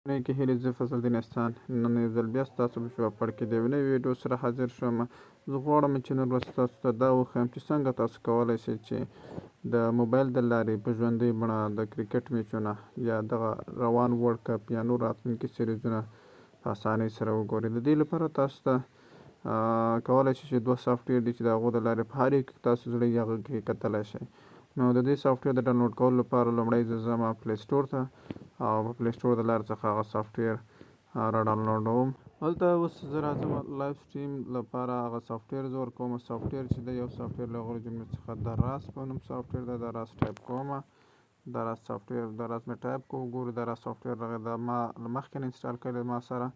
کې هیلې زه فضل الدین احسان نن یو ځل بیا ستاسو په شاوخوا کې د یو نوي ویډیو سره حاضر شوم. زه غواړم چې نن ورځ تاسو ته دا وښیم چې څنګه تاسو کولی شئ چې د موبایل د لارې په ژوندۍ بڼه د کرکټ میچونه یا دغه روان ورلډ کپ یا نور راتلونکي سیریزونه په اسانۍ سره وګورئ. د دې لپاره تاسو ته کولی شئ چې دوه سافټویر دي چې د هغو د لارې په هر یو کې تاسو زړه یې هغه کې کتلی شئ. نو د دې سافټویر د ډاونلوډ کولو لپاره لومړی زه ځم پلی سټور ته او په پلی سټور د لارې څخه هغه سافټویر را ډاونلوډوم. هلته اوس زه راځم لایف سټریم لپاره هغه سافټویر زه ورکوم. سافټویر چې دی یو سافټویر له هغو جملو څخه دراس په نوم سافټویر دی. دراس ټایپ کومه دراس سافټویر دراس مې ټایپ کوو ګورو دراس سافټویر دا ما له مخکې نه انسټال کړی ما سره.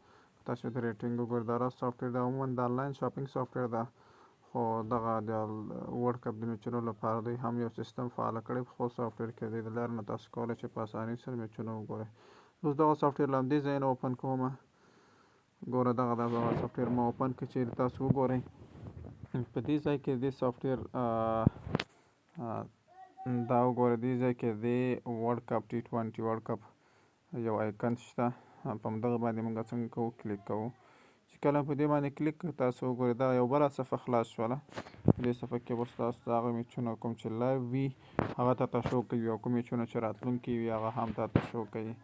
تاسو د ریټینګ وګورئ. دراس سافټویر دا عموما د آنلاین شاپینګ سافټویر ده خو دغه د ورلډ کپ د میچونو لپاره دوی هم یو سیستم فعاله کړی په خپل سافټویر کې. د دې لارې نه تاسو کولی شئ په اسانۍ سره میچونه وګورئ. اوس دغه سافټویر له همدې ځای نه اوپن کوم. ګوره دغه سافټویر ما اوپن کړ چې تاسو وګورئ. په دې ځای کې دې سافټویر دا وګورئ دې ځای کې د ورلډ کپ T20 ورلډ کپ یو آیکن شته. په همدغه باندې موږ څنګه کوو کلیک کوو. چې کله په دې باندې کلیک تاسو وګورئ دغه یو بله صفحه خلاص شوله. په دې صفحه کې به ستاسو د هغه میچونه کوم چې لایو وي هغه تاته شو کوي او کوم میچونه چې راتلونکي وي هغه هم تاته شو کوي.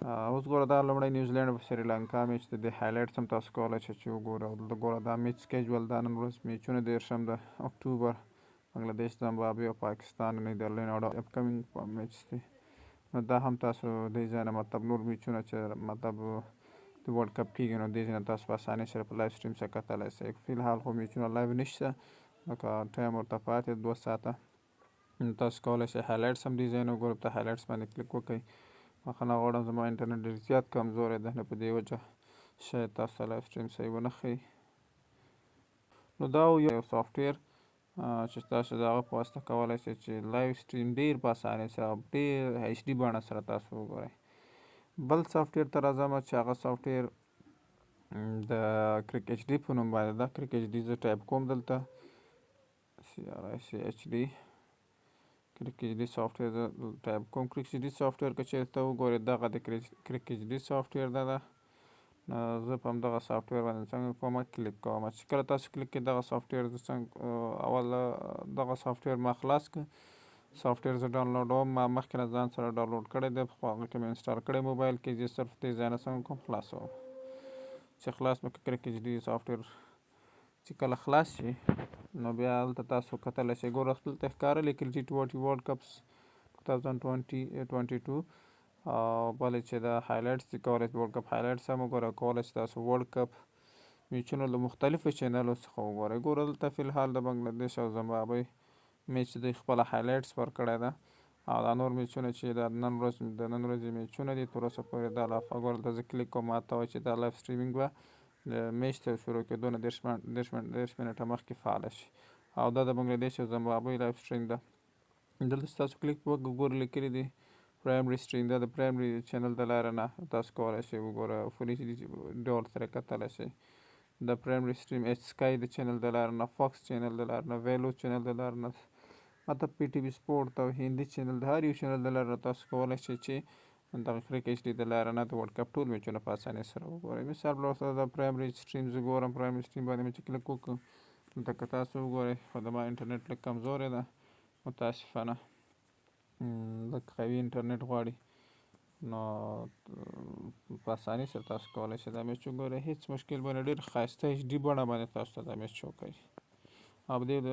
اوس ګوره دا لومړی نیوزیلینډ په سریلانکا میچ دی. د هایلایټس هم تاسو کولی شئ چې وګورئ. او دلته ګوره دا میچ سکیجول دا نن ورځ میچونه 13 د اکتوبر بنګلادیش زمبابوې او پاکستان نیدرلینډ او اپکمینګ میچ دی. نو دا هم تاسو دې ځای نه مطلب نور میچونه چې مطلب د ورلډ کپ کېږي نو دې ځای نه تاسو په اسانۍ سره په لایف سټریم سره کتلی شئ. فی الحال خو میچونه لایو نشته لکه ټایم ورته پاتې 2 ساعته. تاسو کولی شئ هایلایټس هم دې ځای نه وګورئ. په هایلایټس باندې کلیک وکړئ. بخښنه غواړم زما انټرنیټ ډېر زیات کمزوری دی نو په دې وجه شاید تاسو ته لایف سټریم صحیح ونه ښیي. نو دا یو سافټویر چې تاسو د هغه په واسطه کولی شئ چې لایف سټریم ډېر په اسانۍ سره او ډېر HD بڼه سره تاسو وګورئ. بل سافټویر ته راځم چې هغه سافټویر د کرک HD په نوم باندې ده. کرک HD زه ټایپ کوم دلته CRICHD کرک HD سافټویر زه ټایپ کوم. کرک HD سافټویر که چېرته وګورئ دغه د کرک HD سافټویر ده. زه په همدغه سافټویر باندې څنګه کوم کلیک کوم. چې کله تاسو کلیک کړئ دغه سافټویر زه څنګه اول دغه سافټویر ما خلاص کړ. سافټویر زه ډاونلوډوم. ما مخکې نه ځان سره ډاونلوډ کړی دی په هغه کې مې انسټال کړی موبایل کې. زه صرف دې ځای نه څنګه کوم خلاصوم. چې خلاص مې کړ کرک HD سافټویر چې کله خلاص شي نو بیا هلته تاسو کتلی شئ. ګوره دلته ښکاره لیکلي T20 ورلډ کپس 2022 او بلې چې د هایلایټس چې کولی شئ ورلډ کپ هایلایټس هم وګورئ. کولی شئ تاسو ورلډ کپ میچونه له مختلفو چینلو څخه وګورئ. ګوره دلته فی الحال د بنګلادیش او زمبابوې میچ دوی خپله هایلایټس ورکړی ده او دا نور میچونه چې د نن ورځې میچونه دي تر اوسه پورې دا لافه ګوره دلته زه کلیک کوم. ما ته وایي چې دا لایف سټریمینګ به د میچ تر شروع کېدو نه 10 منټه مخکې فعاله شي او دا د بنګلادیش او زمبابوې لایف سټریم ده. دلته چې تاسو کلیک وکړئ ګوره لیکلي دي پرایمري سټریم دا د پرایمري چینل د لارې نه تاسو کولی شئ وګوره فل HD ډول سره کتلی شئ. د پرایمري سټریم سکای د چینل د لارې نه فاکس چینل د لارې نه ویلو چینل د لارې نه مطلب PTV سپورټ او هندي چینل د هر یو چینل د لارې نه تاسو کولی شئ چې دغه کرک HD د لارې نه د ورلډ کپ ټول میچونه په اسانۍ سره وګورئ. مثال په ډول د پرایمري سټریم زه ګورم. پرایمري سټریم باندې مې چې کلیک وکړو دلته که تاسو وګورئ خو زما انټرنیټ لږ کمزوری ده متاسفانه لږ قوي انټرنیټ غواړي نو په اسانۍ سره تاسو کولی شئ دا میچ وګورئ. هېڅ مشکل به نه ډېر ښایسته HD بڼه باندې تاسو ته دا میچ وکوي. او دې د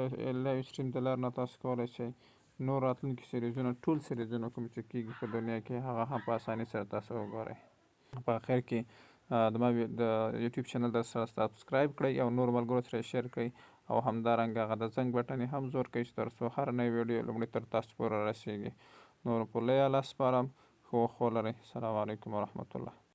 لایو سټریم د لارې نه تاسو کولی شئ نور راتلونکي سیریزونه ټول سیریزونه کوم چې کېږي په دنیا کې هغه هم په اسانۍ سره تاسو وګورئ. په اخر کې د یوټیوب چینل در سره سبسکرایب کړئ او نور ملګرو سره شیر کړئ او همدارنګه هغه د زنګ بټن یې هم زور کړئ چې تر څو هر نوی ویډیو لومړی تر تاسو پورې رسیږي. نور په لوی الله سپارم. ښه وخت ولرئ. السلام علیکم ورحمة الله.